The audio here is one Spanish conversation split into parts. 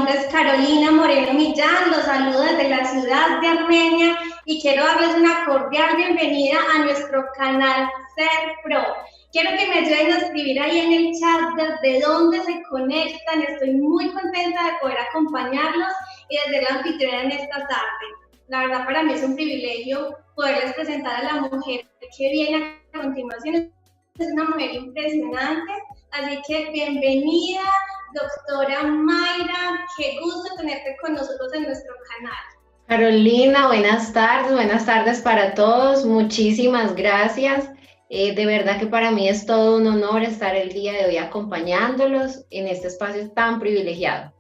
nombre es Carolina Moreno Millán, los saludo desde la ciudad de Armenia y quiero darles una cordial bienvenida a nuestro canal Ser Pro. Quiero que me ayuden a escribir ahí en el chat desde dónde se conectan. Estoy muy contenta de poder acompañarlos y de ser la anfitriona en esta tarde. La verdad, para mí es un privilegio poderles presentar a la mujer que viene a continuación. Es una mujer impresionante, así que bienvenida, doctora Mayra. Qué gusto tenerte con nosotros en nuestro canal. Carolina, buenas tardes para todos. Muchísimas gracias. De verdad que para mí es todo un honor estar el día de hoy acompañándolos en este espacio tan privilegiado.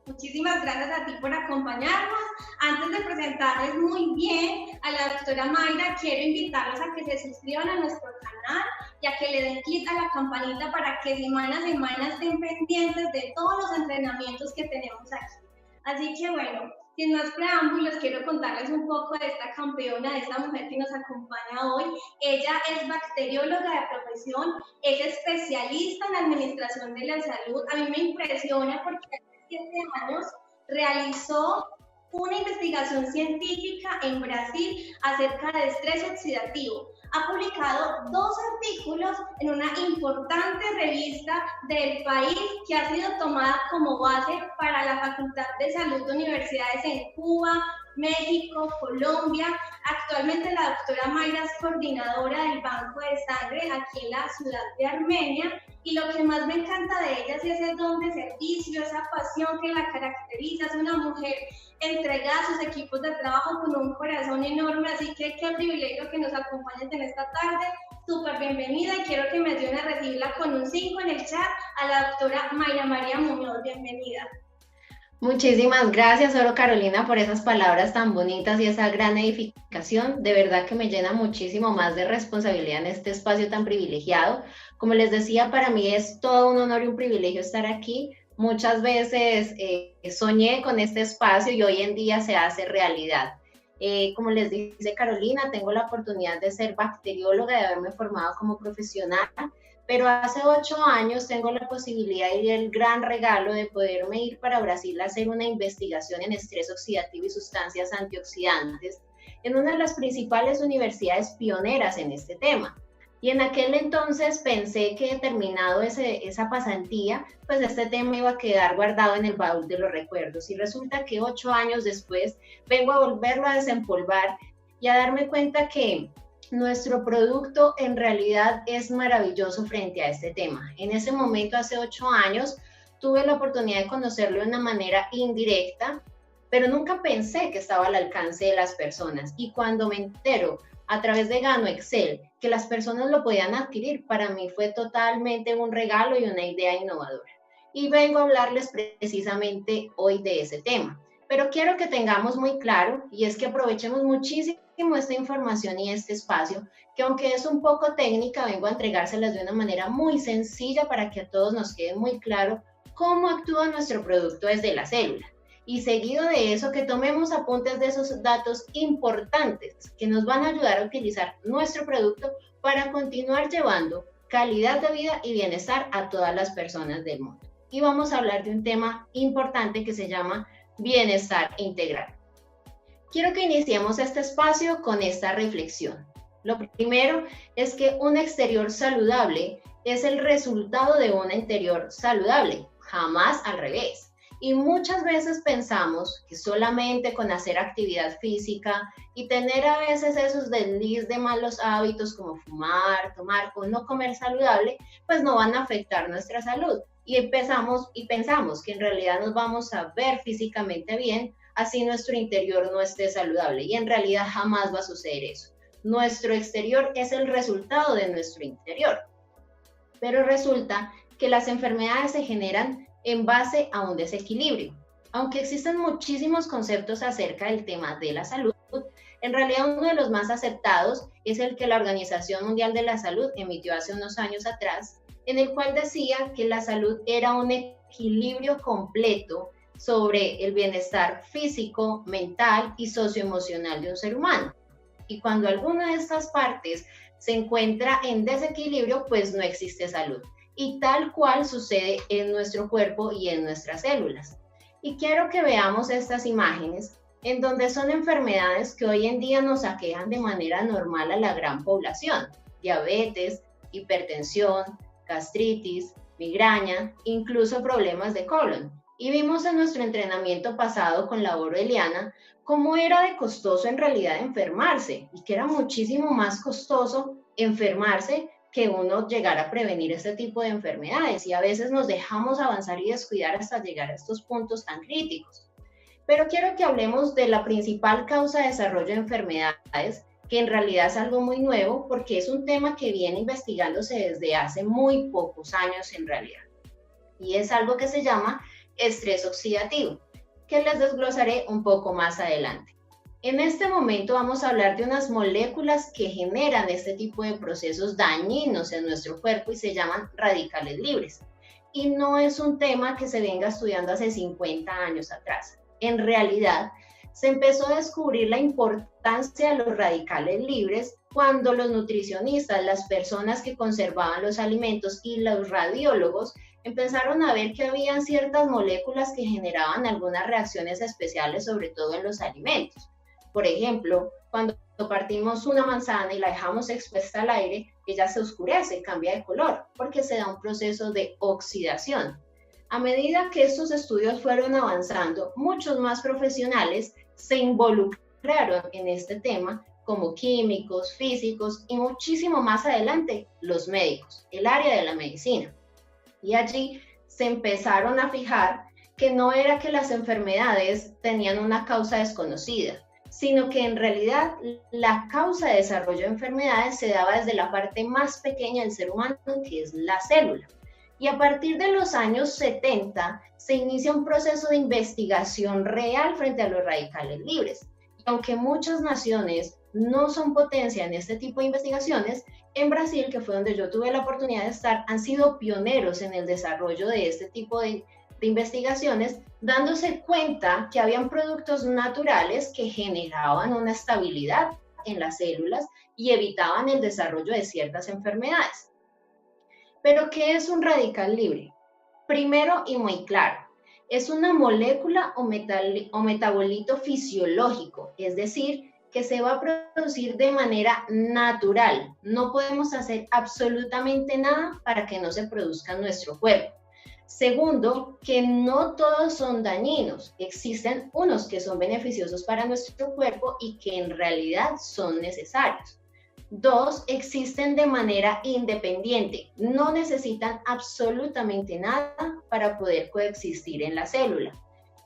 Muchísimas gracias a ti por acompañarnos. Antes de presentarles muy bien a la doctora Mayra, quiero invitarlos a que se suscriban a nuestro canal y a que le den clic a la campanita para que semana a semana estén pendientes de todos los entrenamientos que tenemos aquí. Así que bueno, sin más preámbulos, quiero contarles un poco de esta campeona, de esta mujer que nos acompaña hoy. Ella es bacterióloga de profesión, es especialista en administración de la salud. A mí me impresiona porque hace 7 años realizó una investigación científica en Brasil acerca de estrés oxidativo. Ha publicado 2 artículos en una importante revista del país que ha sido tomada como base para la Facultad de Salud de universidades en Cuba, México, Colombia. Actualmente la doctora Mayra es coordinadora del Banco de Sangre aquí en la ciudad de Armenia, y lo que más me encanta de ella es ese don de servicio, esa pasión que la caracteriza. Es una mujer entregada a sus equipos de trabajo con un corazón enorme, así que qué privilegio que nos acompañes en esta tarde. Súper bienvenida y quiero que me ayuden a recibirla con un 5 en el chat a la doctora Mayra María Muñoz. Bienvenida. Muchísimas gracias, Oro Carolina, por esas palabras tan bonitas y esa gran edificación. De verdad que me llena muchísimo más de responsabilidad en este espacio tan privilegiado. Como les decía, para mí es todo un honor y un privilegio estar aquí. Muchas veces soñé con este espacio y hoy en día se hace realidad. Como les dice Carolina, tengo la oportunidad de ser bacterióloga, de haberme formado como profesional, pero hace 8 años tengo la posibilidad y el gran regalo de poderme ir para Brasil a hacer una investigación en estrés oxidativo y sustancias antioxidantes en una de las principales universidades pioneras en este tema. Y en aquel entonces pensé que terminado esa pasantía, pues este tema iba a quedar guardado en el baúl de los recuerdos. Y resulta que 8 años después vengo a volverlo a desempolvar y a darme cuenta que nuestro producto en realidad es maravilloso frente a este tema. En ese momento, hace 8 años, tuve la oportunidad de conocerlo de una manera indirecta, pero nunca pensé que estaba al alcance de las personas. Y cuando me entero a través de Gano Excel que las personas lo podían adquirir, para mí fue totalmente un regalo y una idea innovadora. Y vengo a hablarles precisamente hoy de ese tema. Pero quiero que tengamos muy claro, y es que aprovechemos muchísimo esta información y este espacio, que aunque es un poco técnica, vengo a entregárselas de una manera muy sencilla para que a todos nos quede muy claro cómo actúa nuestro producto desde la célula. Y seguido de eso, que tomemos apuntes de esos datos importantes que nos van a ayudar a utilizar nuestro producto para continuar llevando calidad de vida y bienestar a todas las personas del mundo. Y vamos a hablar de un tema importante que se llama bienestar integral. Quiero que iniciemos este espacio con esta reflexión. Lo primero es que un exterior saludable es el resultado de un interior saludable, jamás al revés. Y muchas veces pensamos que solamente con hacer actividad física y tener a veces esos desliz de malos hábitos como fumar, tomar o no comer saludable, pues no van a afectar nuestra salud. Y pensamos que en realidad nos vamos a ver físicamente bien, así nuestro interior no esté saludable. Y en realidad jamás va a suceder eso. Nuestro exterior es el resultado de nuestro interior. Pero resulta que las enfermedades se generan en base a un desequilibrio. Aunque existen muchísimos conceptos acerca del tema de la salud, en realidad uno de los más aceptados es el que la Organización Mundial de la Salud emitió hace unos años atrás, en el cual decía que la salud era un equilibrio completo sobre el bienestar físico, mental y socioemocional de un ser humano. Y cuando alguna de estas partes se encuentra en desequilibrio, pues no existe salud. Y tal cual sucede en nuestro cuerpo y en nuestras células. Y quiero que veamos estas imágenes en donde son enfermedades que hoy en día nos aquejan de manera normal a la gran población: diabetes, hipertensión, gastritis, migraña, incluso problemas de colon. Y vimos en nuestro entrenamiento pasado con la Eliana cómo era de costoso en realidad enfermarse y que era muchísimo más costoso enfermarse que uno llegar a prevenir este tipo de enfermedades, y a veces nos dejamos avanzar y descuidar hasta llegar a estos puntos tan críticos. Pero quiero que hablemos de la principal causa de desarrollo de enfermedades, que en realidad es algo muy nuevo porque es un tema que viene investigándose desde hace muy pocos años en realidad. Y es algo que se llama estrés oxidativo, que les desglosaré un poco más adelante. En este momento vamos a hablar de unas moléculas que generan este tipo de procesos dañinos en nuestro cuerpo y se llaman radicales libres. Y no es un tema que se venga estudiando hace 50 años atrás. En realidad, se empezó a descubrir la importancia de los radicales libres cuando los nutricionistas, las personas que conservaban los alimentos y los radiólogos empezaron a ver que habían ciertas moléculas que generaban algunas reacciones especiales, sobre todo en los alimentos. Por ejemplo, cuando partimos una manzana y la dejamos expuesta al aire, ella se oscurece, cambia de color, porque se da un proceso de oxidación. A medida que estos estudios fueron avanzando, muchos más profesionales se involucraron en este tema, como químicos, físicos y muchísimo más adelante los médicos, el área de la medicina. Y allí se empezaron a fijar que no era que las enfermedades tenían una causa desconocida, sino que en realidad la causa de desarrollo de enfermedades se daba desde la parte más pequeña del ser humano, que es la célula. Y a partir de los años 70 se inicia un proceso de investigación real frente a los radicales libres. Y aunque muchas naciones no son potencia en este tipo de investigaciones, en Brasil, que fue donde yo tuve la oportunidad de estar, han sido pioneros en el desarrollo de este tipo de investigaciones, dándose cuenta que habían productos naturales que generaban una estabilidad en las células y evitaban el desarrollo de ciertas enfermedades. ¿Pero qué es un radical libre? Primero y muy claro, es una molécula o metabolito fisiológico, es decir, que se va a producir de manera natural. No podemos hacer absolutamente nada para que no se produzca en nuestro cuerpo. Segundo, que no todos son dañinos. Existen unos que son beneficiosos para nuestro cuerpo y que en realidad son necesarios. Dos, existen de manera independiente. No necesitan absolutamente nada para poder coexistir en la célula.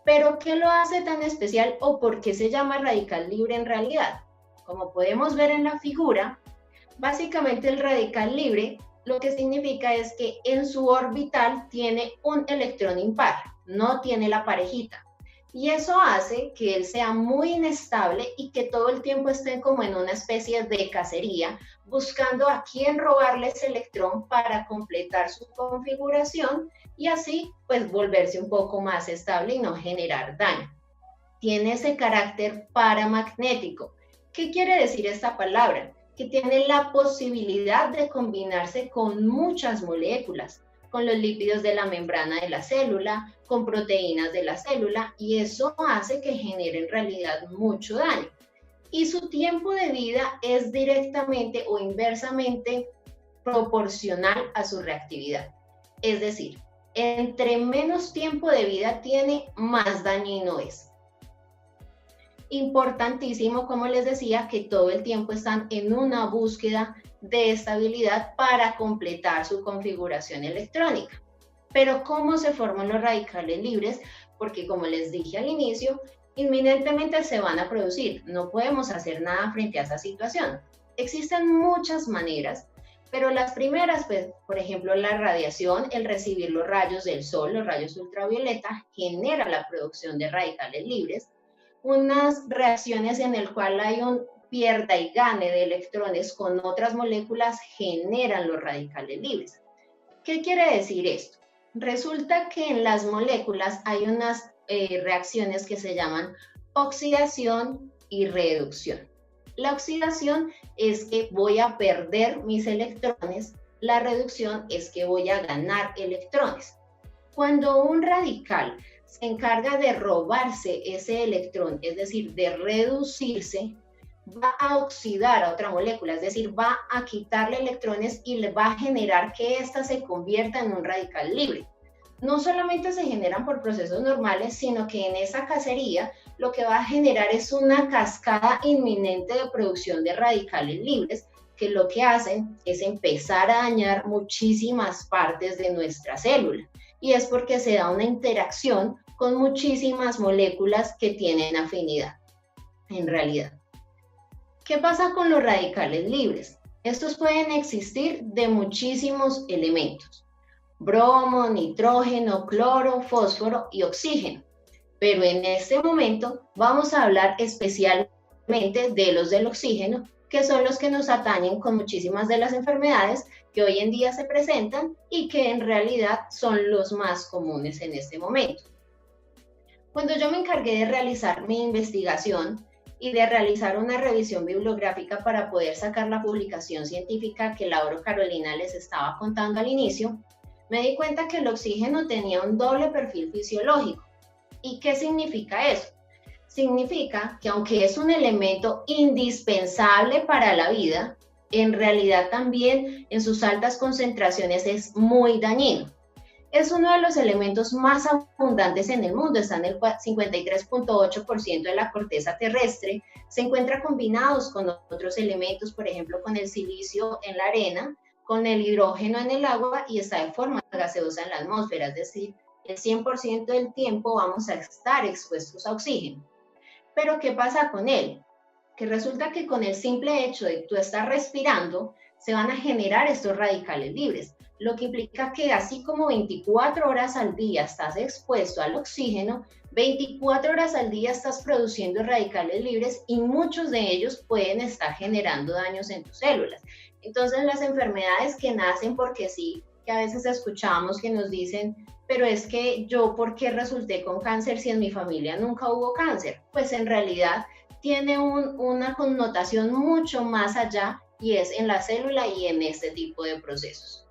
¿Pero qué lo hace tan especial o por qué se llama radical libre en realidad? Como podemos ver en la figura, básicamente el radical libre lo que significa es que en su orbital tiene un electrón impar, no tiene la parejita. Y eso hace que él sea muy inestable y que todo el tiempo esté como en una especie de cacería, buscando a quién robarle ese electrón para completar su configuración y así pues volverse un poco más estable y no generar daño. Tiene ese carácter paramagnético. ¿Qué quiere decir esta palabra? Que tiene la posibilidad de combinarse con muchas moléculas, con los lípidos de la membrana de la célula, con proteínas de la célula, y eso hace que genere en realidad mucho daño. Y su tiempo de vida es directamente o inversamente proporcional a su reactividad. Es decir, entre menos tiempo de vida tiene, más dañino es. Importantísimo, como les decía, que todo el tiempo están en una búsqueda de estabilidad para completar su configuración electrónica. Pero ¿cómo se forman los radicales libres? Porque como les dije al inicio, inminentemente se van a producir. No podemos hacer nada frente a esa situación. Existen muchas maneras, pero las primeras, pues, por ejemplo, la radiación, el recibir los rayos del sol, los rayos ultravioleta, genera la producción de radicales libres. Unas reacciones en el cual hay un pierda y gane de electrones con otras moléculas generan los radicales libres. ¿Qué quiere decir esto? Resulta que en las moléculas hay unas reacciones que se llaman oxidación y reducción. La oxidación es que voy a perder mis electrones, la reducción es que voy a ganar electrones. Cuando un radical se encarga de robarse ese electrón, es decir, de reducirse, va a oxidar a otra molécula, es decir, va a quitarle electrones y le va a generar que ésta se convierta en un radical libre. No solamente se generan por procesos normales, sino que en esa cacería lo que va a generar es una cascada inminente de producción de radicales libres, que lo que hacen es empezar a dañar muchísimas partes de nuestra célula. Y es porque se da una interacción con muchísimas moléculas que tienen afinidad, en realidad. ¿Qué pasa con los radicales libres? Estos pueden existir de muchísimos elementos: bromo, nitrógeno, cloro, fósforo y oxígeno. Pero en este momento vamos a hablar especialmente de los del oxígeno, que son los que nos atañen con muchísimas de las enfermedades que hoy en día se presentan y que en realidad son los más comunes en este momento. Cuando yo me encargué de realizar mi investigación y de realizar una revisión bibliográfica para poder sacar la publicación científica que Laura Carolina les estaba contando al inicio, me di cuenta que el oxígeno tenía un doble perfil fisiológico. ¿Y qué significa eso? Significa que aunque es un elemento indispensable para la vida, en realidad también en sus altas concentraciones es muy dañino. Es uno de los elementos más abundantes en el mundo, está en el 53.8% de la corteza terrestre, se encuentra combinados con otros elementos, por ejemplo con el silicio en la arena, con el hidrógeno en el agua y está de forma gaseosa en la atmósfera, es decir, el 100% del tiempo vamos a estar expuestos a oxígeno. Pero ¿qué pasa con él? Que resulta que con el simple hecho de tú estar respirando, se van a generar estos radicales libres, lo que implica que así como 24 horas al día estás expuesto al oxígeno, 24 horas al día estás produciendo radicales libres y muchos de ellos pueden estar generando daños en tus células. Entonces las enfermedades que nacen porque sí, que a veces escuchamos que nos dicen, pero es que yo, ¿por qué resulté con cáncer si en mi familia nunca hubo cáncer? Pues en realidad tiene una connotación mucho más allá y es en la célula y en este tipo de procesos.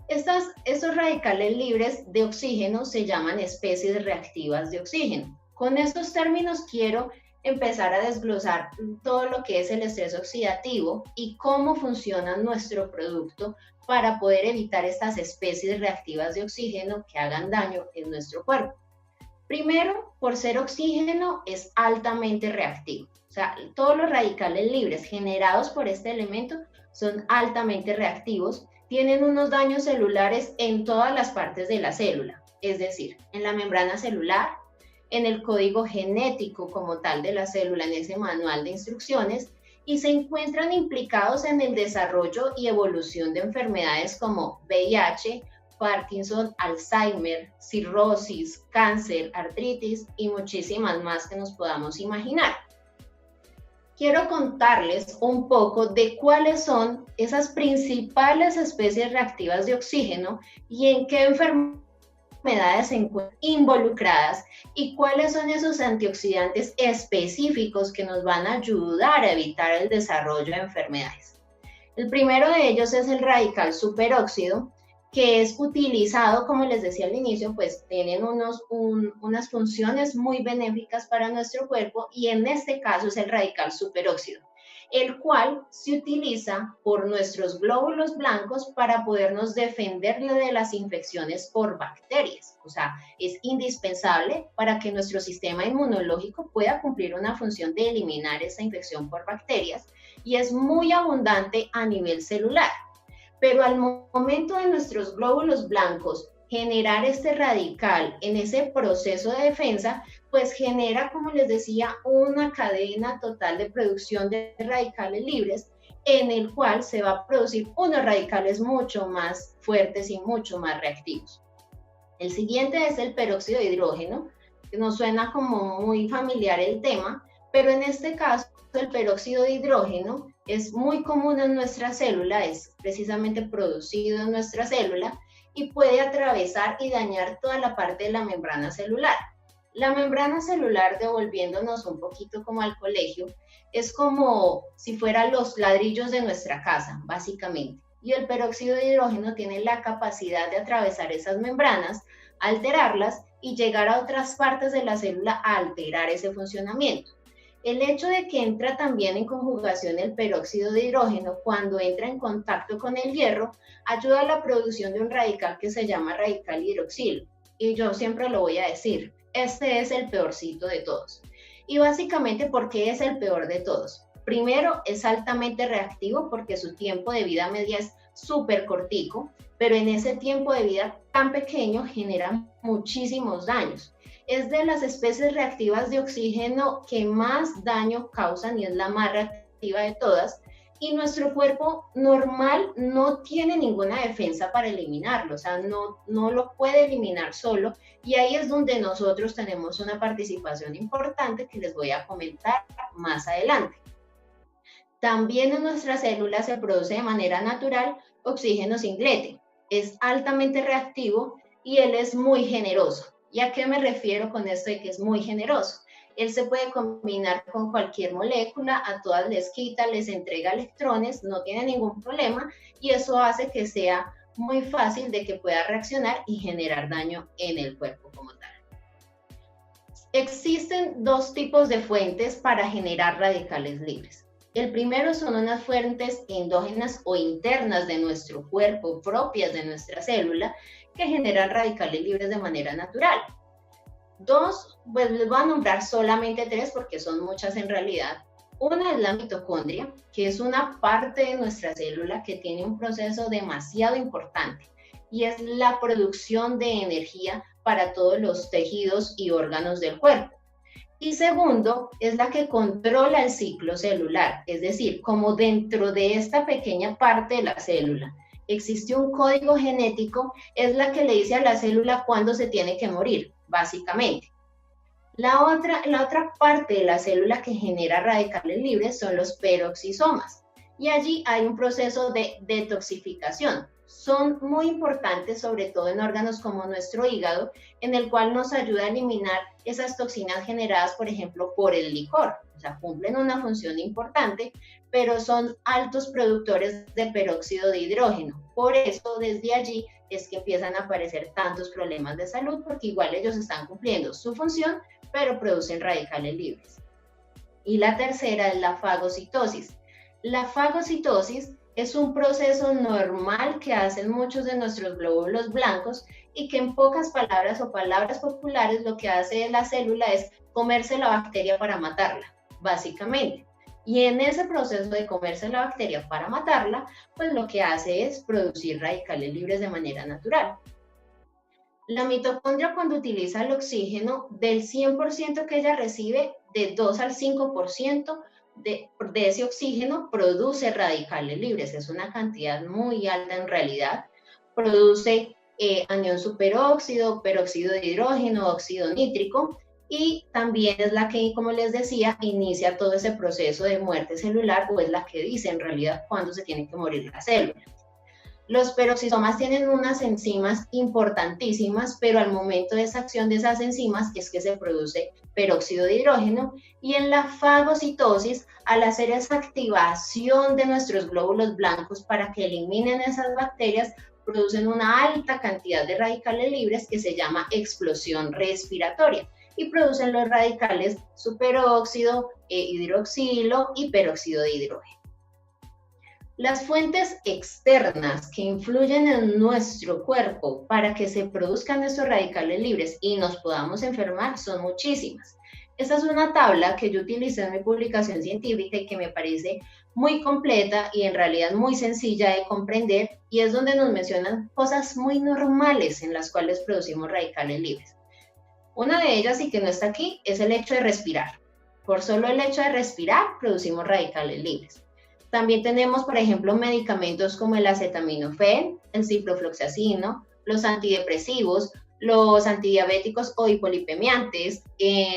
Estos radicales libres de oxígeno se llaman especies reactivas de oxígeno. Con estos términos quiero empezar a desglosar todo lo que es el estrés oxidativo y cómo funciona nuestro producto para poder evitar estas especies reactivas de oxígeno que hagan daño en nuestro cuerpo. Primero, por ser oxígeno, es altamente reactivo. O sea, todos los radicales libres generados por este elemento son altamente reactivos, tienen unos daños celulares en todas las partes de la célula, es decir, en la membrana celular, en el código genético como tal de la célula, en ese manual de instrucciones, y se encuentran implicados en el desarrollo y evolución de enfermedades como VIH, Parkinson, Alzheimer, cirrosis, cáncer, artritis y muchísimas más que nos podamos imaginar. Quiero contarles un poco de cuáles son esas principales especies reactivas de oxígeno y en qué enfermedades se encuentran involucradas y cuáles son esos antioxidantes específicos que nos van a ayudar a evitar el desarrollo de enfermedades. El primero de ellos es el radical superóxido, que es utilizado, como les decía al inicio, pues tienen unas funciones muy benéficas para nuestro cuerpo y en este caso es el radical superóxido, el cual se utiliza por nuestros glóbulos blancos para podernos defender de las infecciones por bacterias. O sea, es indispensable para que nuestro sistema inmunológico pueda cumplir una función de eliminar esa infección por bacterias y es muy abundante a nivel celular. Pero al momento de nuestros glóbulos blancos generar este radical en ese proceso de defensa, pues genera, como les decía, una cadena total de producción de radicales libres, en el cual se va a producir unos radicales mucho más fuertes y mucho más reactivos. El siguiente es el peróxido de hidrógeno, que nos suena como muy familiar el tema, pero en este caso el peróxido de hidrógeno es muy común en nuestra célula, es precisamente producido en nuestra célula y puede atravesar y dañar toda la parte de la membrana celular. La membrana celular, devolviéndonos un poquito como al colegio, es como si fueran los ladrillos de nuestra casa, básicamente. Y el peróxido de hidrógeno tiene la capacidad de atravesar esas membranas, alterarlas y llegar a otras partes de la célula a alterar ese funcionamiento. El hecho de que entra también en conjugación el peróxido de hidrógeno cuando entra en contacto con el hierro ayuda a la producción de un radical que se llama radical hidroxilo. Y yo siempre lo voy a decir, este es el peorcito de todos. Y básicamente, ¿por qué es el peor de todos? Primero, es altamente reactivo porque su tiempo de vida media es súper cortico, pero en ese tiempo de vida tan pequeño genera muchísimos daños. Es de las especies reactivas de oxígeno que más daño causan y es la más reactiva de todas. Y nuestro cuerpo normal no tiene ninguna defensa para eliminarlo, o sea, no lo puede eliminar solo. Y ahí es donde nosotros tenemos una participación importante que les voy a comentar más adelante. También en nuestras células se produce de manera natural oxígeno singlete. Es altamente reactivo y él es muy generoso. ¿Y a qué me refiero con esto de que es muy generoso? Él se puede combinar con cualquier molécula, a todas les quita, les entrega electrones, no tiene ningún problema y eso hace que sea muy fácil de que pueda reaccionar y generar daño en el cuerpo como tal. Existen dos tipos de fuentes para generar radicales libres. El primero son unas fuentes endógenas o internas de nuestro cuerpo, propias de nuestra célula, que generan radicales libres de manera natural. Dos, pues les voy a nombrar solamente tres porque son muchas en realidad. Una es la mitocondria, que es una parte de nuestra célula que tiene un proceso demasiado importante y es la producción de energía para todos los tejidos y órganos del cuerpo. Y segundo, es la que controla el ciclo celular, es decir, como dentro de esta pequeña parte de la célula existe un código genético, es la que le dice a la célula cuándo se tiene que morir, básicamente. La otra parte de la célula que genera radicales libres son los peroxisomas, y allí hay un proceso de detoxificación. Son muy importantes, sobre todo en órganos como nuestro hígado, en el cual nos ayuda a eliminar esas toxinas generadas, por ejemplo, por el licor. O sea, cumplen una función importante, pero son altos productores de peróxido de hidrógeno. Por eso, desde allí es que empiezan a aparecer tantos problemas de salud, porque igual ellos están cumpliendo su función, pero producen radicales libres. Y la tercera es la fagocitosis. La fagocitosis es un proceso normal que hacen muchos de nuestros glóbulos blancos y que en pocas palabras o palabras populares lo que hace la célula es comerse la bacteria para matarla, básicamente. Y en ese proceso de comerse la bacteria para matarla, pues lo que hace es producir radicales libres de manera natural. La mitocondria, cuando utiliza el oxígeno, del 100% que ella recibe, de 2 al 5% de ese oxígeno produce radicales libres. Es una cantidad muy alta en realidad. Produce anión superóxido, peróxido de hidrógeno, óxido nítrico, y también es la que, como les decía, inicia todo ese proceso de muerte celular, o es la que dice en realidad cuándo se tiene que morir la célula. Los peroxisomas tienen unas enzimas importantísimas, pero al momento de esa acción de esas enzimas es que se produce peróxido de hidrógeno, y en la fagocitosis, al hacer esa activación de nuestros glóbulos blancos para que eliminen esas bacterias, producen una alta cantidad de radicales libres que se llama explosión respiratoria y producen los radicales superóxido, hidroxilo y peróxido de hidrógeno. Las fuentes externas que influyen en nuestro cuerpo para que se produzcan estos radicales libres y nos podamos enfermar son muchísimas. Esta es una tabla que yo utilicé en mi publicación científica y que me parece muy completa y en realidad muy sencilla de comprender, y es donde nos mencionan cosas muy normales en las cuales producimos radicales libres. Una de ellas, y que no está aquí, es el hecho de respirar. Por solo el hecho de respirar producimos radicales libres. También tenemos, por ejemplo, medicamentos como el acetaminofén, el ciprofloxacino, los antidepresivos, los antidiabéticos o hipolipemiantes,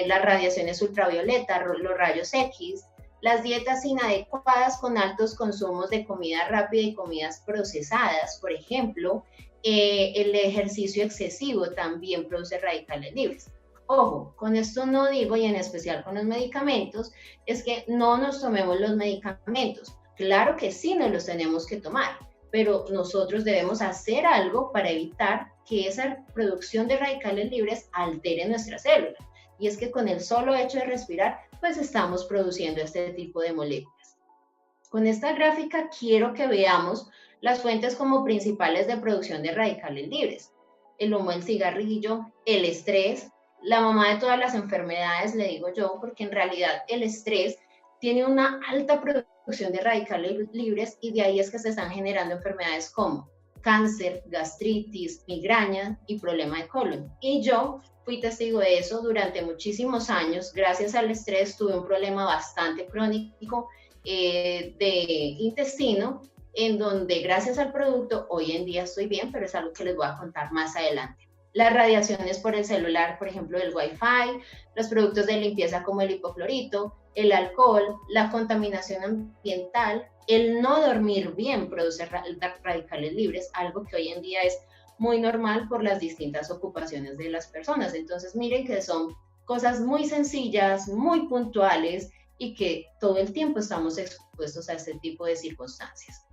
las radiaciones ultravioletas, los rayos X, las dietas inadecuadas con altos consumos de comida rápida y comidas procesadas, por ejemplo, el ejercicio excesivo también produce radicales libres. Ojo, con esto no digo, y en especial con los medicamentos, es que no nos tomemos los medicamentos. Claro que sí nos los tenemos que tomar, pero nosotros debemos hacer algo para evitar que esa producción de radicales libres altere nuestra célula. Y es que con el solo hecho de respirar, pues estamos produciendo este tipo de moléculas. Con esta gráfica quiero que veamos las fuentes como principales de producción de radicales libres. El humo del cigarrillo, el estrés, la mamá de todas las enfermedades, le digo yo, porque en realidad el estrés tiene una alta producción de radicales libres y de ahí es que se están generando enfermedades como cáncer, gastritis, migraña y problema de colon. Y yo fui testigo de eso durante muchísimos años. Gracias al estrés tuve un problema bastante crónico de intestino, en donde gracias al producto hoy en día estoy bien, pero es algo que les voy a contar más adelante. Las radiaciones por el celular, por ejemplo, el Wi-Fi, los productos de limpieza como el hipoclorito, el alcohol, la contaminación ambiental, el no dormir bien produce radicales libres, algo que hoy en día es muy normal por las distintas ocupaciones de las personas. Entonces, miren que son cosas muy sencillas, muy puntuales y que todo el tiempo estamos expuestos a este tipo de circunstancias.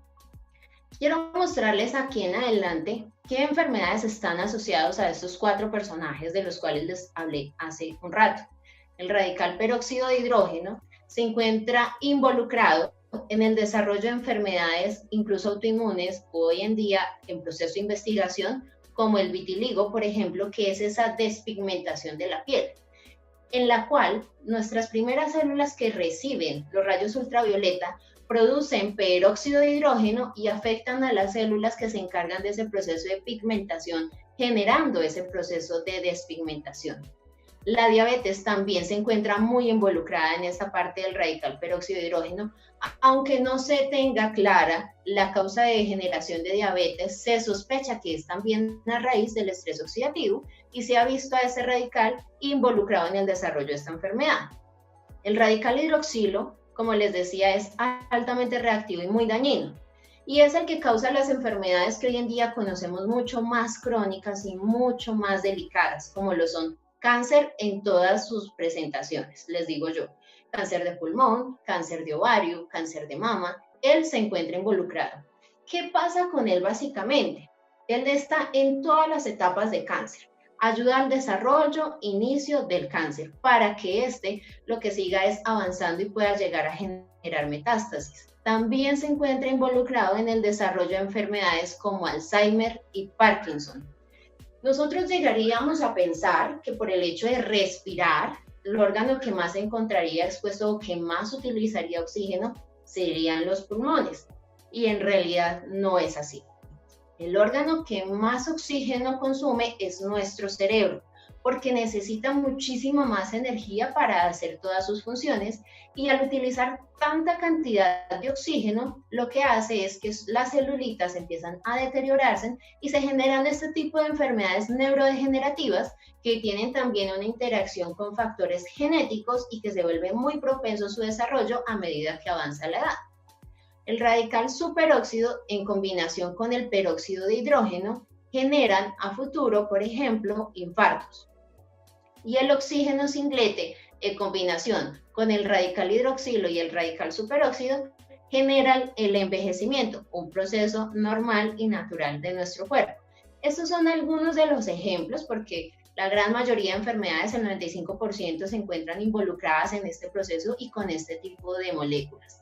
Quiero mostrarles aquí en adelante qué enfermedades están asociadas a estos 4 personajes de los cuales les hablé hace un rato. El radical peróxido de hidrógeno se encuentra involucrado en el desarrollo de enfermedades incluso autoinmunes, hoy en día en proceso de investigación, como el vitiligo, por ejemplo, que es esa despigmentación de la piel, en la cual nuestras primeras células que reciben los rayos ultravioleta producen peróxido de hidrógeno y afectan a las células que se encargan de ese proceso de pigmentación, generando ese proceso de despigmentación. La diabetes también se encuentra muy involucrada en esta parte del radical peróxido de hidrógeno, aunque no se tenga clara la causa de generación de diabetes, se sospecha que es también a raíz del estrés oxidativo y se ha visto a ese radical involucrado en el desarrollo de esta enfermedad. El radical hidroxilo, como les decía, es altamente reactivo y muy dañino. Y es el que causa las enfermedades que hoy en día conocemos mucho más crónicas y mucho más delicadas, como lo son cáncer en todas sus presentaciones, les digo yo. Cáncer de pulmón, cáncer de ovario, cáncer de mama, él se encuentra involucrado. ¿Qué pasa con él básicamente? Él está en todas las etapas de cáncer. Ayuda al desarrollo, inicio del cáncer, para que lo que siga es avanzando y pueda llegar a generar metástasis. También se encuentra involucrado en el desarrollo de enfermedades como Alzheimer y Parkinson. Nosotros llegaríamos a pensar que por el hecho de respirar, el órgano que más se encontraría expuesto o que más utilizaría oxígeno serían los pulmones, y en realidad no es así. El órgano que más oxígeno consume es nuestro cerebro, porque necesita muchísimo más energía para hacer todas sus funciones, y al utilizar tanta cantidad de oxígeno, lo que hace es que las celulitas empiezan a deteriorarse y se generan este tipo de enfermedades neurodegenerativas que tienen también una interacción con factores genéticos y que se vuelve muy propenso a su desarrollo a medida que avanza la edad. El radical superóxido en combinación con el peróxido de hidrógeno generan a futuro, por ejemplo, infartos. Y el oxígeno singlete en combinación con el radical hidroxilo y el radical superóxido generan el envejecimiento, un proceso normal y natural de nuestro cuerpo. Estos son algunos de los ejemplos porque la gran mayoría de enfermedades, el 95%, se encuentran involucradas en este proceso y con este tipo de moléculas.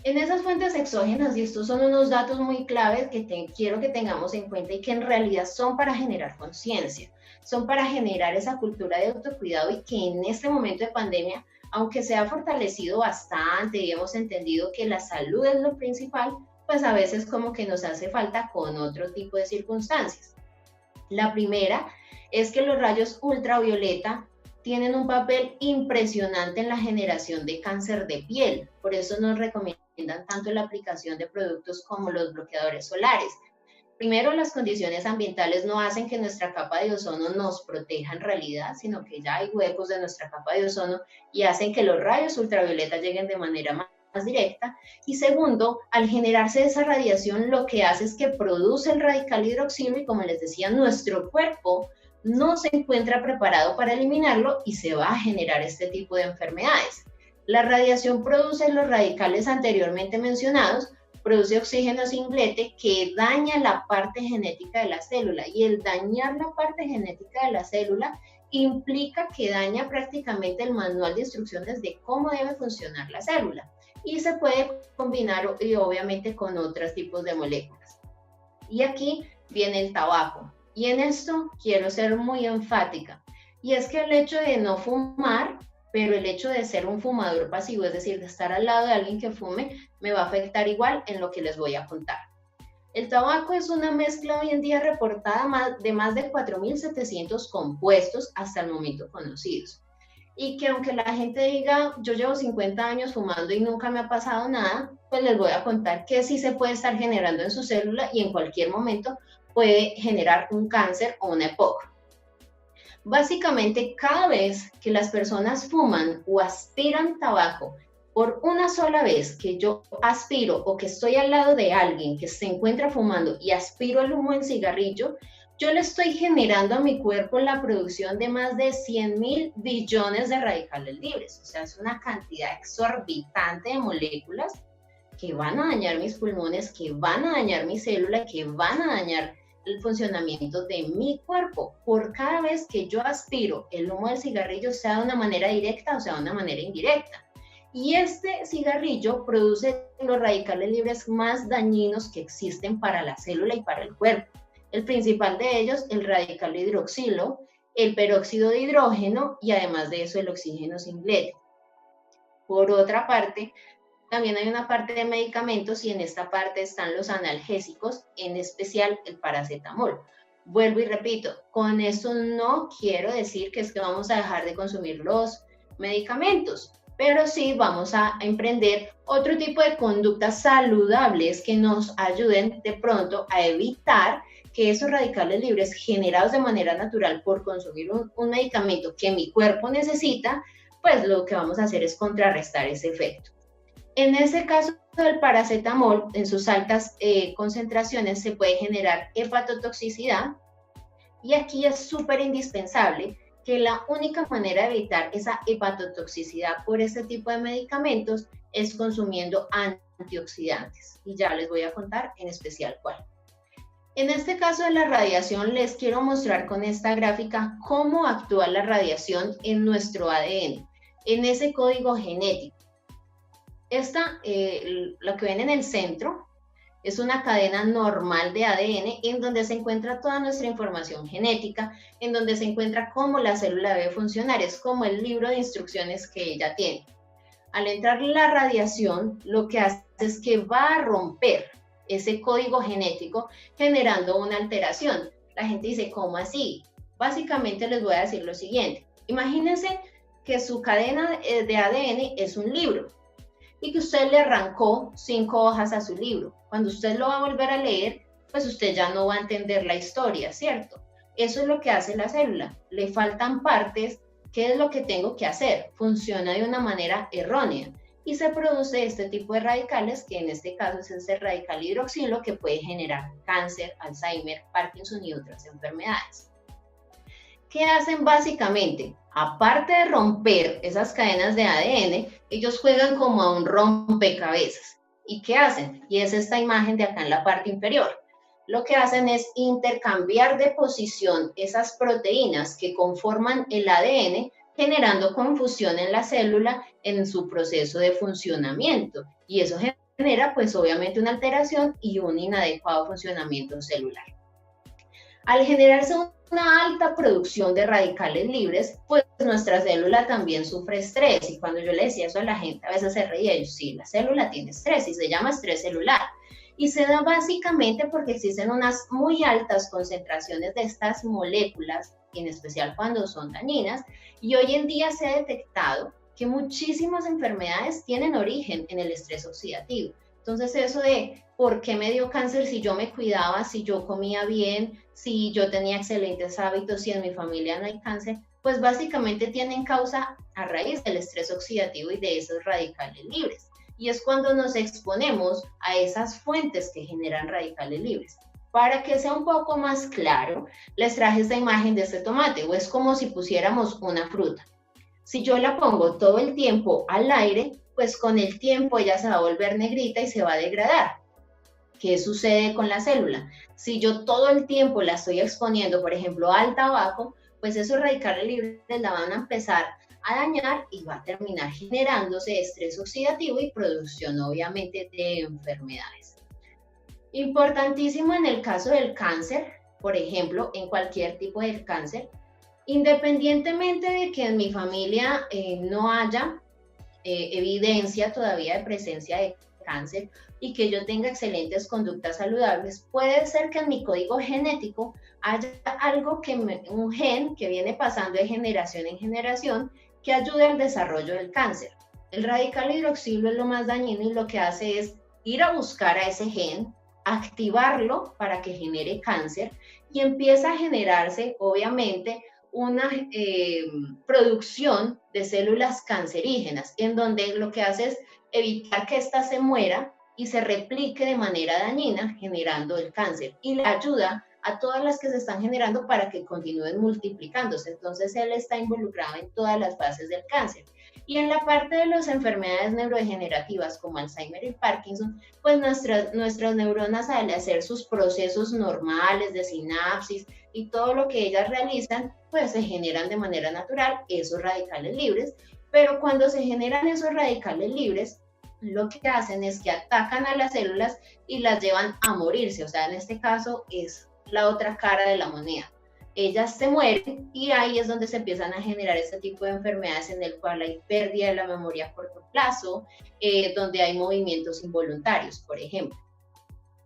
En esas fuentes exógenas, y estos son unos datos muy claves que quiero que tengamos en cuenta y que en realidad son para generar conciencia, son para generar esa cultura de autocuidado y que en este momento de pandemia, aunque se ha fortalecido bastante y hemos entendido que la salud es lo principal, pues a veces como que nos hace falta con otro tipo de circunstancias. La primera es que los rayos ultravioleta tienen un papel impresionante en la generación de cáncer de piel, por eso nos recomiendan tanto la aplicación de productos como los bloqueadores solares. Primero, las condiciones ambientales no hacen que nuestra capa de ozono nos proteja en realidad, sino que ya hay huecos de nuestra capa de ozono y hacen que los rayos ultravioleta lleguen de manera más directa. Y segundo, al generarse esa radiación, lo que hace es que produce el radical hidroxilo y, como les decía, nuestro cuerpo no se encuentra preparado para eliminarlo y se va a generar este tipo de enfermedades. La radiación produce los radicales anteriormente mencionados, produce oxígeno singlete que daña la parte genética de la célula, y el dañar la parte genética de la célula implica que daña prácticamente el manual de instrucciones de cómo debe funcionar la célula, y se puede combinar y obviamente con otros tipos de moléculas. Y aquí viene el tabaco, y en esto quiero ser muy enfática, y es que el hecho de no fumar, pero el hecho de ser un fumador pasivo, es decir, de estar al lado de alguien que fume, me va a afectar igual en lo que les voy a contar. El tabaco es una mezcla hoy en día reportada de más de 4.700 compuestos hasta el momento conocidos. Y que aunque la gente diga, yo llevo 50 años fumando y nunca me ha pasado nada, pues les voy a contar que sí se puede estar generando en su célula y en cualquier momento puede generar un cáncer o una EPOC. Básicamente, cada vez que las personas fuman o aspiran tabaco, por una sola vez que yo aspiro o que estoy al lado de alguien que se encuentra fumando y aspiro el humo en cigarrillo, yo le estoy generando a mi cuerpo la producción de más de 100.000 billones de radicales libres. O sea, es una cantidad exorbitante de moléculas que van a dañar mis pulmones, que van a dañar mi célula, que van a dañar el funcionamiento de mi cuerpo por cada vez que yo aspiro el humo del cigarrillo, sea de una manera directa o sea de una manera indirecta. Y este cigarrillo produce los radicales libres más dañinos que existen para la célula y para el cuerpo. El principal de ellos, el radical hidroxilo, el peróxido de hidrógeno y además de eso el oxígeno singlete. Por otra parte, también hay una parte de medicamentos y en esta parte están los analgésicos, en especial el paracetamol. Vuelvo y repito, con esto no quiero decir que es que vamos a dejar de consumir los medicamentos, pero sí vamos a emprender otro tipo de conductas saludables que nos ayuden de pronto a evitar que esos radicales libres generados de manera natural por consumir un medicamento que mi cuerpo necesita, pues lo que vamos a hacer es contrarrestar ese efecto. En este caso del paracetamol, en sus altas concentraciones se puede generar hepatotoxicidad, y aquí es súper indispensable que la única manera de evitar esa hepatotoxicidad por este tipo de medicamentos es consumiendo antioxidantes, y ya les voy a contar en especial cuál. En este caso de la radiación, les quiero mostrar con esta gráfica cómo actúa la radiación en nuestro ADN, en ese código genético. Esta, lo que ven en el centro, es una cadena normal de ADN en donde se encuentra toda nuestra información genética, en donde se encuentra cómo la célula debe funcionar, es como el libro de instrucciones que ella tiene. Al entrar la radiación, lo que hace es que va a romper ese código genético generando una alteración. La gente dice, ¿cómo así? Básicamente les voy a decir lo siguiente. Imagínense que su cadena de ADN es un libro y que usted le arrancó 5 hojas a su libro. Cuando usted lo va a volver a leer, pues usted ya no va a entender la historia, ¿cierto? Eso es lo que hace la célula. Le faltan partes. ¿Qué es lo que tengo que hacer? Funciona de una manera errónea y se produce este tipo de radicales, que en este caso es ese radical hidroxilo que puede generar cáncer, Alzheimer, Parkinson y otras enfermedades. ¿Qué hacen básicamente? Aparte de romper esas cadenas de ADN, ellos juegan como a un rompecabezas. ¿Y qué hacen? Y es esta imagen de acá en la parte inferior. Lo que hacen es intercambiar de posición esas proteínas que conforman el ADN, generando confusión en la célula en su proceso de funcionamiento. Y eso genera, pues obviamente, una alteración y un inadecuado funcionamiento celular. Al generarse una alta producción de radicales libres, pues nuestra célula también sufre estrés. Y cuando yo le decía eso a la gente, a veces se reía. Yo, sí, la célula tiene estrés y se llama estrés celular. Y se da básicamente porque existen unas muy altas concentraciones de estas moléculas, en especial cuando son dañinas, y hoy en día se ha detectado que muchísimas enfermedades tienen origen en el estrés oxidativo. Entonces eso de por qué me dio cáncer si yo me cuidaba, si yo comía bien, si yo tenía excelentes hábitos, si en mi familia no hay cáncer, pues básicamente tienen causa a raíz del estrés oxidativo y de esos radicales libres. Y es cuando nos exponemos a esas fuentes que generan radicales libres. Para que sea un poco más claro, les traje esta imagen de este tomate, o es como si pusiéramos una fruta. Si yo la pongo todo el tiempo al aire, pues con el tiempo ella se va a volver negrita y se va a degradar. ¿qué sucede con la célula? Si yo todo el tiempo la estoy exponiendo, por ejemplo, al tabaco, pues esos radicales libres la van a empezar a dañar y va a terminar generándose estrés oxidativo y producción, obviamente, de enfermedades. Importantísimo en el caso del cáncer, por ejemplo, en cualquier tipo de cáncer, independientemente de que en mi familia no haya evidencia todavía de presencia de cáncer y que yo tenga excelentes conductas saludables, puede ser que en mi código genético haya algo un gen que viene pasando de generación en generación que ayude al desarrollo del cáncer. El radical hidroxilo es lo más dañino y lo que hace es ir a buscar a ese gen, activarlo para que genere cáncer y empieza a generarse, obviamente, una producción de células cancerígenas, en donde lo que hace es evitar que ésta se muera y se replique de manera dañina, generando el cáncer, y le ayuda a todas las que se están generando para que continúen multiplicándose. Entonces, él está involucrado en todas las fases del cáncer. Y en la parte de las enfermedades neurodegenerativas como Alzheimer y Parkinson, pues nuestras neuronas, al hacer sus procesos normales de sinapsis y todo lo que ellas realizan, pues se generan de manera natural esos radicales libres, pero cuando se generan esos radicales libres, lo que hacen es que atacan a las células y las llevan a morirse. O sea, en este caso es la otra cara de la moneda. Ellas se mueren y ahí es donde se empiezan a generar este tipo de enfermedades en el cual hay pérdida de la memoria a corto plazo, donde hay movimientos involuntarios, por ejemplo.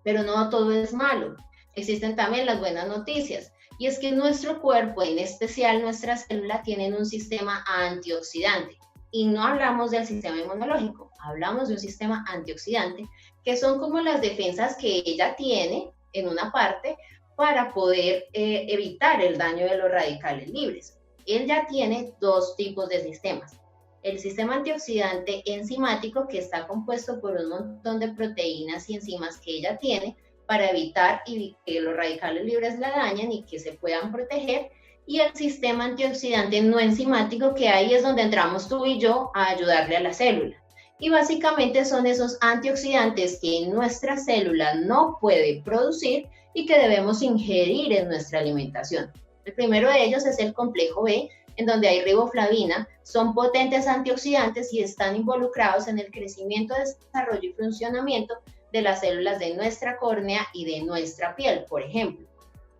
Pero no todo es malo. Existen también las buenas noticias, y es que nuestro cuerpo, en especial nuestras células, tienen un sistema antioxidante. Y no hablamos del sistema inmunológico, hablamos de un sistema antioxidante, que son como las defensas que ella tiene en una parte para poder evitar el daño de los radicales libres. Él ya tiene dos tipos de sistemas. El sistema antioxidante enzimático, que está compuesto por un montón de proteínas y enzimas que ella tiene para evitar que los radicales libres la dañen y que se puedan proteger, y el sistema antioxidante no enzimático, que ahí es donde entramos tú y yo a ayudarle a la célula. Y básicamente son esos antioxidantes que nuestra célula no puede producir y que debemos ingerir en nuestra alimentación. El primero de ellos es el complejo B, en donde hay riboflavina, son potentes antioxidantes y están involucrados en el crecimiento, desarrollo y funcionamiento de las células de nuestra córnea y de nuestra piel, por ejemplo.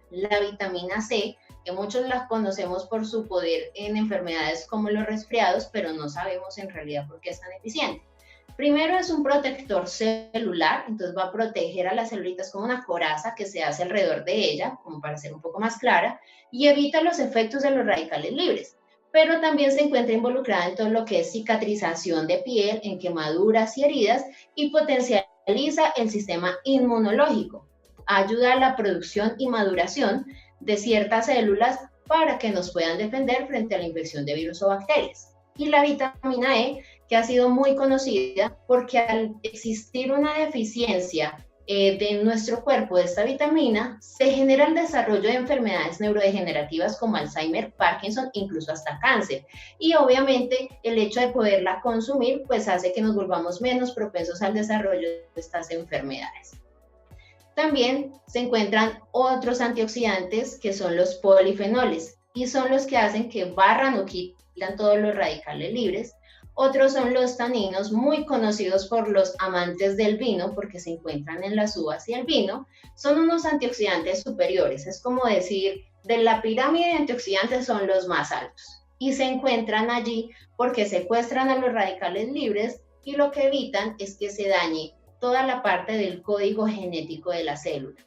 La vitamina C, que muchos la conocemos por su poder en enfermedades como los resfriados, pero no sabemos en realidad por qué es tan eficiente. Primero, es un protector celular, entonces va a proteger a las celulitas como una coraza que se hace alrededor de ella, como para ser un poco más clara, y evita los efectos de los radicales libres. Pero también se encuentra involucrada en todo lo que es cicatrización de piel, en quemaduras y heridas, y potencializa el sistema inmunológico. Ayuda a la producción y maduración de ciertas células para que nos puedan defender frente a la infección de virus o bacterias. Y la vitamina E, que ha sido muy conocida porque al existir una deficiencia de nuestro cuerpo de esta vitamina, se genera el desarrollo de enfermedades neurodegenerativas como Alzheimer, Parkinson, incluso hasta cáncer. Y obviamente el hecho de poderla consumir pues hace que nos volvamos menos propensos al desarrollo de estas enfermedades. También se encuentran otros antioxidantes que son los polifenoles y son los que hacen que barran o quitan todos los radicales libres. Otros son los taninos, muy conocidos por los amantes del vino porque se encuentran en las uvas y el vino. Son unos antioxidantes superiores, es como decir, de la pirámide de antioxidantes son los más altos. Y se encuentran allí porque secuestran a los radicales libres y lo que evitan es que se dañe toda la parte del código genético de la célula.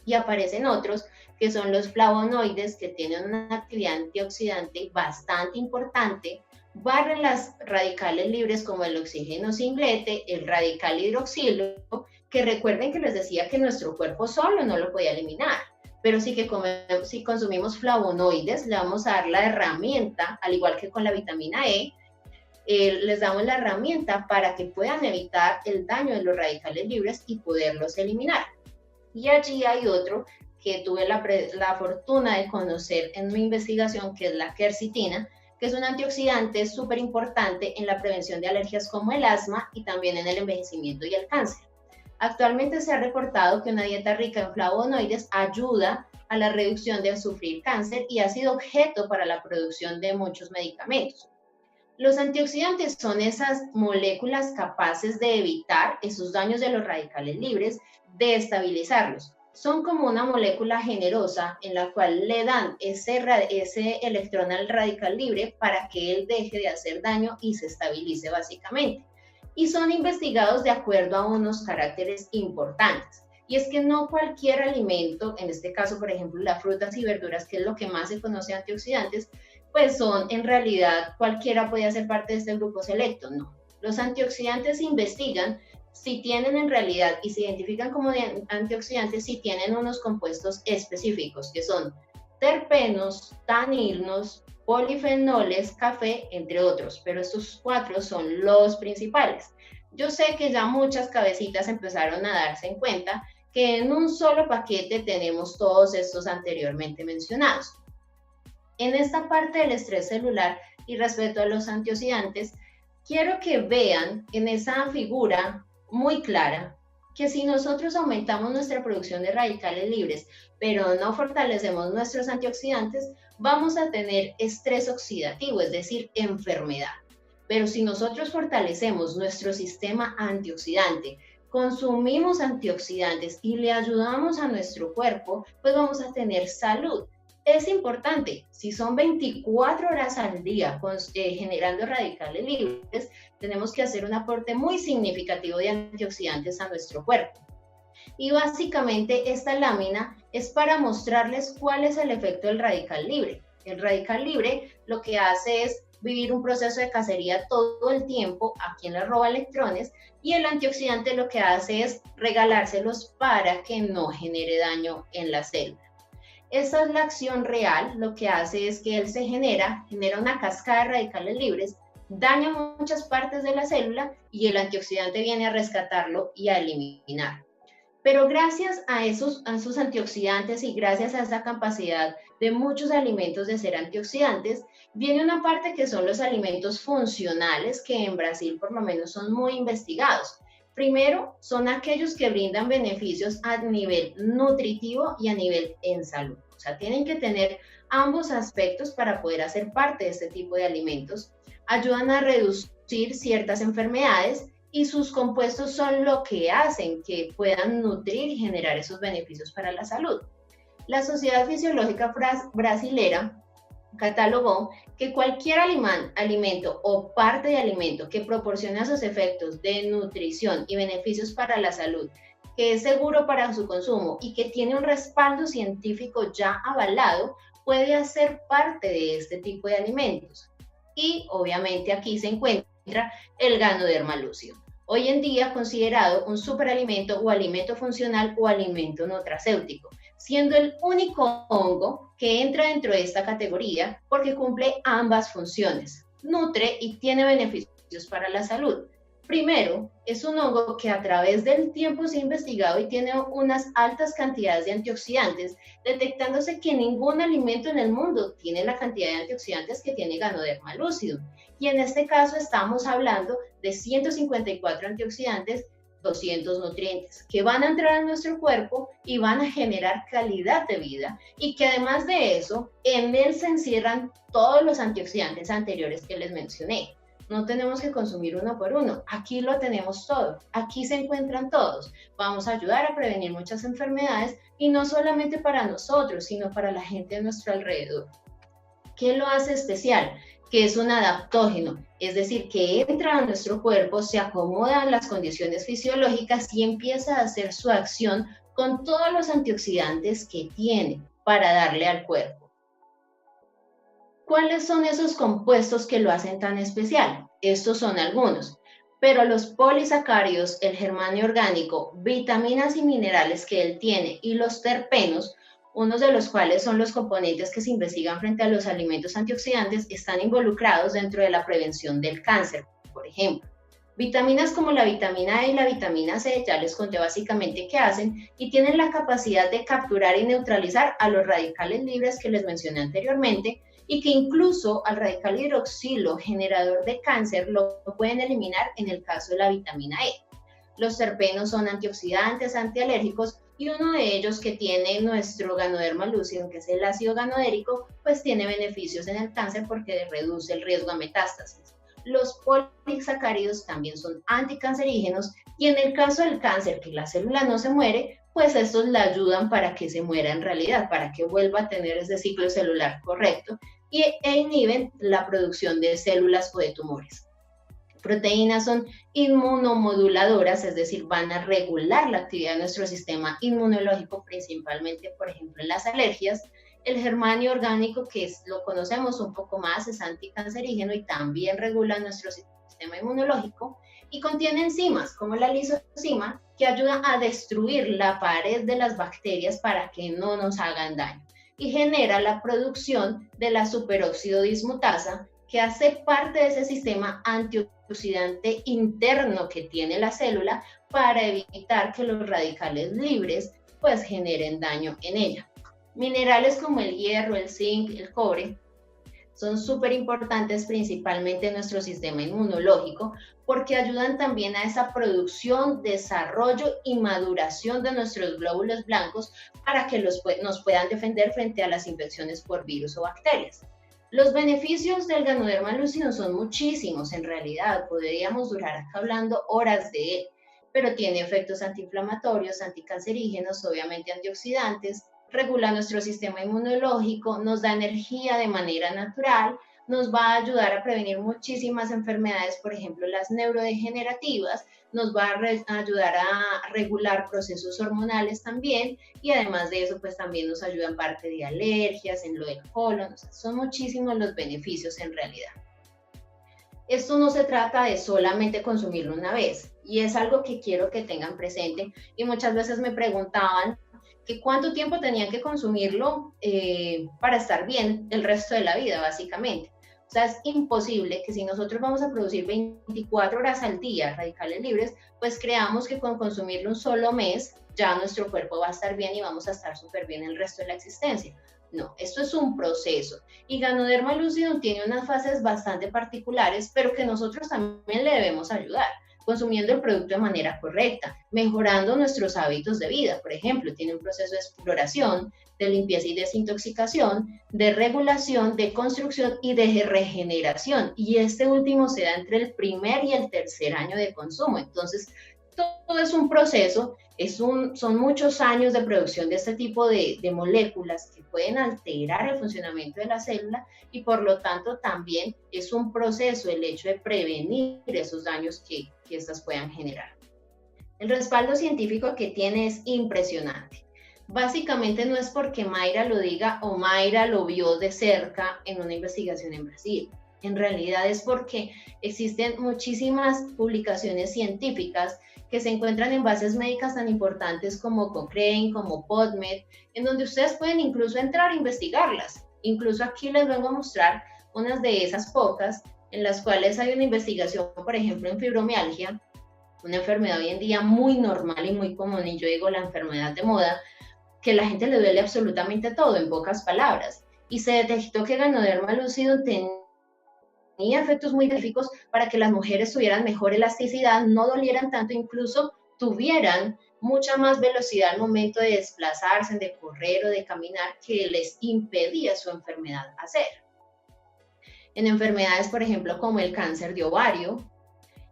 Y aparecen otros que son los flavonoides, que tienen una actividad antioxidante bastante importante, barren las radicales libres como el oxígeno singlete, el radical hidroxilo, que recuerden que les decía que nuestro cuerpo solo no lo podía eliminar, pero sí que si consumimos flavonoides le vamos a dar la herramienta, al igual que con la vitamina E, les damos la herramienta para que puedan evitar el daño de los radicales libres y poderlos eliminar. Y allí hay otro que tuve la fortuna de conocer en mi investigación, que es la quercitina, que es un antioxidante súper importante en la prevención de alergias como el asma y también en el envejecimiento y el cáncer. Actualmente se ha reportado que una dieta rica en flavonoides ayuda a la reducción de sufrir cáncer y ha sido objeto para la producción de muchos medicamentos. Los antioxidantes son esas moléculas capaces de evitar esos daños de los radicales libres, de estabilizarlos. Son como una molécula generosa en la cual le dan ese electrón al radical libre para que él deje de hacer daño y se estabilice básicamente. Y son investigados de acuerdo a unos caracteres importantes. Y es que no cualquier alimento, en este caso, por ejemplo, las frutas y verduras, que es lo que más se conoce de antioxidantes, pues son en realidad cualquiera puede hacer parte de este grupo selecto. No. Los antioxidantes se investigan si tienen en realidad y se identifican como antioxidantes si tienen unos compuestos específicos, que son terpenos, taninos, polifenoles, café, entre otros, pero estos 4 son los principales. Yo sé que ya muchas cabecitas empezaron a darse en cuenta que en un solo paquete tenemos todos estos anteriormente mencionados. En esta parte del estrés celular y respecto a los antioxidantes, quiero que vean en esa figura muy clara que si nosotros aumentamos nuestra producción de radicales libres, pero no fortalecemos nuestros antioxidantes, vamos a tener estrés oxidativo, es decir, enfermedad. Pero si nosotros fortalecemos nuestro sistema antioxidante, consumimos antioxidantes y le ayudamos a nuestro cuerpo, pues vamos a tener salud. Es importante, si son 24 horas al día generando radicales libres, tenemos que hacer un aporte muy significativo de antioxidantes a nuestro cuerpo. Y básicamente esta lámina es para mostrarles cuál es el efecto del radical libre. El radical libre lo que hace es vivir un proceso de cacería todo el tiempo a quien le roba electrones, y el antioxidante lo que hace es regalárselos para que no genere daño en la célula. Esa es la acción real, lo que hace es que él genera una cascada de radicales libres, daña muchas partes de la célula y el antioxidante viene a rescatarlo y a eliminar. Pero gracias a esos antioxidantes y gracias a esa capacidad de muchos alimentos de ser antioxidantes, viene una parte que son los alimentos funcionales, que en Brasil por lo menos son muy investigados. Primero, son aquellos que brindan beneficios a nivel nutritivo y a nivel en salud. O sea, tienen que tener ambos aspectos para poder hacer parte de este tipo de alimentos. Ayudan a reducir ciertas enfermedades y sus compuestos son lo que hacen que puedan nutrir y generar esos beneficios para la salud. La Sociedad Fisiológica Brasilera catalogó que cualquier alimento o parte de alimento que proporciona sus efectos de nutrición y beneficios para la salud, que es seguro para su consumo y que tiene un respaldo científico ya avalado, puede hacer parte de este tipo de alimentos. Y obviamente aquí se encuentra el Ganoderma lucidum, hoy en día considerado un superalimento o alimento funcional o alimento nutracéutico, siendo el único hongo que entra dentro de esta categoría porque cumple ambas funciones, nutre y tiene beneficios para la salud. Primero, es un hongo que a través del tiempo se ha investigado y tiene unas altas cantidades de antioxidantes, detectándose que ningún alimento en el mundo tiene la cantidad de antioxidantes que tiene Ganoderma lucidum. Y en este caso estamos hablando de 154 antioxidantes, 200 nutrientes que van a entrar a nuestro cuerpo y van a generar calidad de vida, y que además de eso, en él se encierran todos los antioxidantes anteriores que les mencioné. No tenemos que consumir uno por uno, aquí lo tenemos todo, aquí se encuentran todos. Vamos a ayudar a prevenir muchas enfermedades, y no solamente para nosotros, sino para la gente a nuestro alrededor. ¿Qué lo hace especial? Que es un adaptógeno, es decir, que entra a nuestro cuerpo, se acomoda a las condiciones fisiológicas y empieza a hacer su acción con todos los antioxidantes que tiene para darle al cuerpo. ¿Cuáles son esos compuestos que lo hacen tan especial? Estos son algunos, pero los polisacáridos, el germanio orgánico, vitaminas y minerales que él tiene y los terpenos, unos de los cuales son los componentes que se investigan frente a los alimentos antioxidantes, están involucrados dentro de la prevención del cáncer, por ejemplo. Vitaminas como la vitamina E y la vitamina C, ya les conté básicamente qué hacen, y tienen la capacidad de capturar y neutralizar a los radicales libres que les mencioné anteriormente, y que incluso al radical hidroxilo generador de cáncer lo pueden eliminar en el caso de la vitamina E. Los terpenos son antioxidantes, antialérgicos, y uno de ellos que tiene nuestro Ganoderma lucidum, que es el ácido ganodérico, pues tiene beneficios en el cáncer porque reduce el riesgo a metástasis. Los polisacáridos también son anticancerígenos, y en el caso del cáncer, que la célula no se muere, pues estos la ayudan para que se muera en realidad, para que vuelva a tener ese ciclo celular correcto, e inhiben la producción de células o de tumores. Proteínas son inmunomoduladoras, es decir, van a regular la actividad de nuestro sistema inmunológico, principalmente, por ejemplo, en las alergias. El germanio orgánico, lo conocemos un poco más, es anticancerígeno y también regula nuestro sistema inmunológico, y contiene enzimas como la lisozima, que ayuda a destruir la pared de las bacterias para que no nos hagan daño, y genera la producción de la superóxido dismutasa, que hace parte de ese sistema antioxidante interno que tiene la célula para evitar que los radicales libres pues generen daño en ella. Minerales como el hierro, el zinc, el cobre son súper importantes principalmente en nuestro sistema inmunológico porque ayudan también a esa producción, desarrollo y maduración de nuestros glóbulos blancos para que nos puedan defender frente a las infecciones por virus o bacterias. Los beneficios del Ganoderma lucidum son muchísimos, en realidad, podríamos durar acá hablando horas de él, pero tiene efectos antiinflamatorios, anticancerígenos, obviamente antioxidantes, regula nuestro sistema inmunológico, nos da energía de manera natural, nos va a ayudar a prevenir muchísimas enfermedades, por ejemplo, las neurodegenerativas, nos va a ayudar a regular procesos hormonales también, y además de eso, pues también nos ayuda en parte de alergias, en lo del colon, o sea, son muchísimos los beneficios en realidad. Esto no se trata de solamente consumirlo una vez, y es algo que quiero que tengan presente, y muchas veces me preguntaban que cuánto tiempo tenían que consumirlo para estar bien el resto de la vida, básicamente. O sea, es imposible que si nosotros vamos a producir 24 horas al día radicales libres, pues creamos que con consumirlo un solo mes ya nuestro cuerpo va a estar bien y vamos a estar súper bien el resto de la existencia. No, esto es un proceso. Y Ganoderma lucidum tiene unas fases bastante particulares, pero que nosotros también le debemos ayudar, consumiendo el producto de manera correcta, mejorando nuestros hábitos de vida. Por ejemplo, tiene un proceso de exploración, de limpieza y desintoxicación, de regulación, de construcción y de regeneración. Y este último se da entre el primer y el tercer año de consumo. Entonces, todo es un proceso, son muchos años de producción de este tipo de moléculas que pueden alterar el funcionamiento de la célula, y por lo tanto también es un proceso el hecho de prevenir esos daños que estas puedan generar. El respaldo científico que tiene es impresionante. Básicamente no es porque Mayra lo diga o Mayra lo vio de cerca en una investigación en Brasil. En realidad es porque existen muchísimas publicaciones científicas que se encuentran en bases médicas tan importantes como Cochrane, como PubMed, en donde ustedes pueden incluso entrar a investigarlas. Incluso aquí les vengo a mostrar unas de esas pocas en las cuales hay una investigación, por ejemplo, en fibromialgia, una enfermedad hoy en día muy normal y muy común, y yo digo la enfermedad de moda, que la gente le duele absolutamente todo, en pocas palabras, y se detectó que Ganoderma lucidum tenía efectos muy benéficos para que las mujeres tuvieran mejor elasticidad, no dolieran tanto, incluso tuvieran mucha más velocidad al momento de desplazarse, de correr o de caminar, que les impedía su enfermedad hacer. En enfermedades, por ejemplo, como el cáncer de ovario,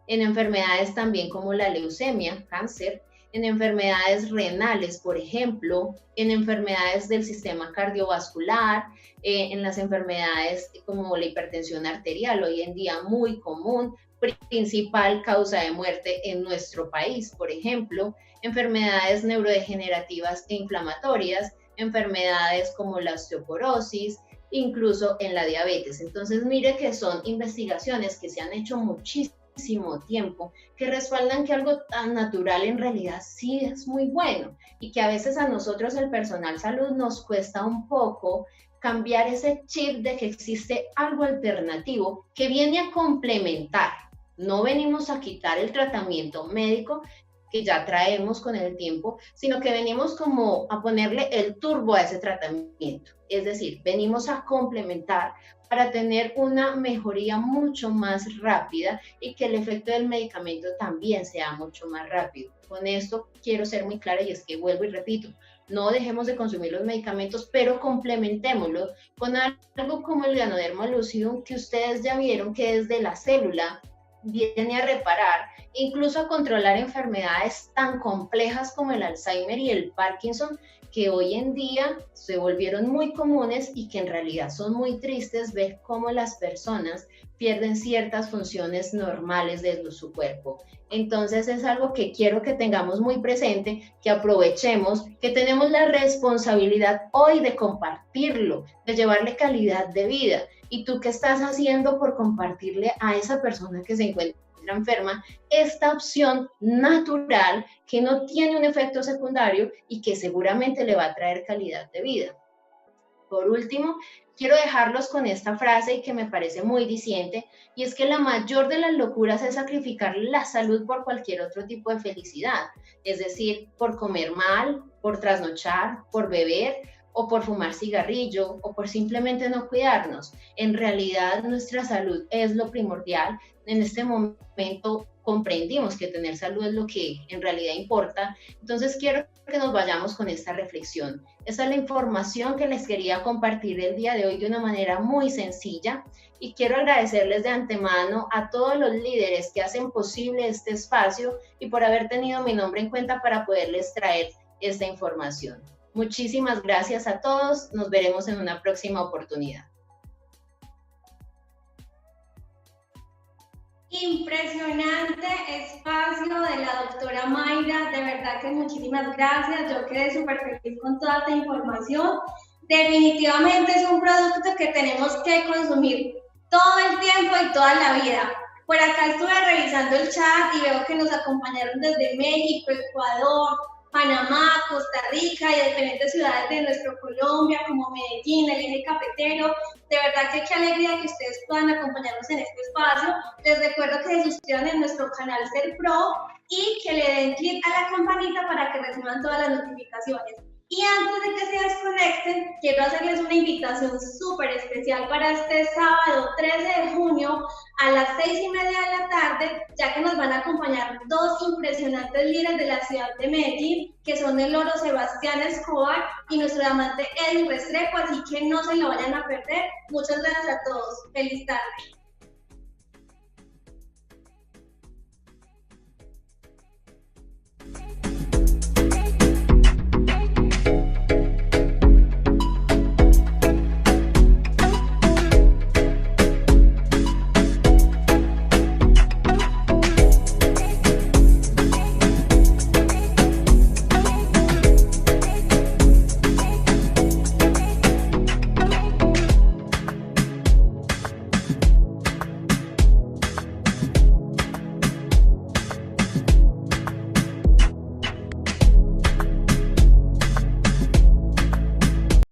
en enfermedades también como la leucemia, cáncer, en enfermedades renales, por ejemplo, en enfermedades del sistema cardiovascular, en las enfermedades como la hipertensión arterial, hoy en día muy común, principal causa de muerte en nuestro país, por ejemplo, enfermedades neurodegenerativas e inflamatorias, enfermedades como la osteoporosis, incluso en la diabetes. Entonces, mire que son investigaciones que se han hecho muchísimo tiempo, que respaldan que algo tan natural en realidad sí es muy bueno, y que a veces a nosotros, el personal salud, nos cuesta un poco cambiar ese chip de que existe algo alternativo que viene a complementar. No venimos a quitar el tratamiento médico que ya traemos con el tiempo, sino que venimos como a ponerle el turbo a ese tratamiento. Es decir, venimos a complementar para tener una mejoría mucho más rápida y que el efecto del medicamento también sea mucho más rápido. Con esto quiero ser muy clara y es que vuelvo y repito, no dejemos de consumir los medicamentos, pero complementémoslo con algo como el Ganoderma lucidum, que ustedes ya vieron que desde la célula viene a reparar, incluso a controlar enfermedades tan complejas como el Alzheimer y el Parkinson, que hoy en día se volvieron muy comunes y que en realidad son muy tristes ver cómo las personas pierden ciertas funciones normales de su cuerpo. Entonces es algo que quiero que tengamos muy presente, que aprovechemos, que tenemos la responsabilidad hoy de compartirlo, de llevarle calidad de vida. ¿Y tú qué estás haciendo por compartirle a esa persona que se encuentra enferma esta opción natural que no tiene un efecto secundario y que seguramente le va a traer calidad de vida? Por último, quiero dejarlos con esta frase y que me parece muy diciente, y es que la mayor de las locuras es sacrificar la salud por cualquier otro tipo de felicidad, es decir, por comer mal, por trasnochar, por beber o por fumar cigarrillo o por simplemente no cuidarnos. En realidad nuestra salud es lo primordial. En este momento comprendimos que tener salud es lo que en realidad importa. Entonces quiero que nos vayamos con esta reflexión. Esa es la información que les quería compartir el día de hoy de una manera muy sencilla, y quiero agradecerles de antemano a todos los líderes que hacen posible este espacio y por haber tenido mi nombre en cuenta para poderles traer esta información. Muchísimas gracias a todos. Nos veremos en una próxima oportunidad. Impresionante espacio de la doctora Mayra, de verdad que muchísimas gracias, yo quedé súper feliz con toda esta información. Definitivamente es un producto que tenemos que consumir todo el tiempo y toda la vida. Por acá estuve revisando el chat y veo que nos acompañaron desde México, Ecuador, Panamá, Costa Rica y diferentes ciudades de nuestro Colombia, como Medellín, el eje cafetero. De verdad que qué alegría que ustedes puedan acompañarnos en este espacio. Les recuerdo que se suscriban en nuestro canal Ser Pro y que le den clic a la campanita para que reciban todas las notificaciones. Y antes de que se desconecten, quiero hacerles una invitación súper especial para este sábado 13 de junio a las 6:30 de la tarde, ya que nos van a acompañar dos impresionantes líderes de la ciudad de Medellín, que son el loro Sebastián Escobar y nuestro diamante Edwin Restrepo, así que no se lo vayan a perder. Muchas gracias a todos. Feliz tarde.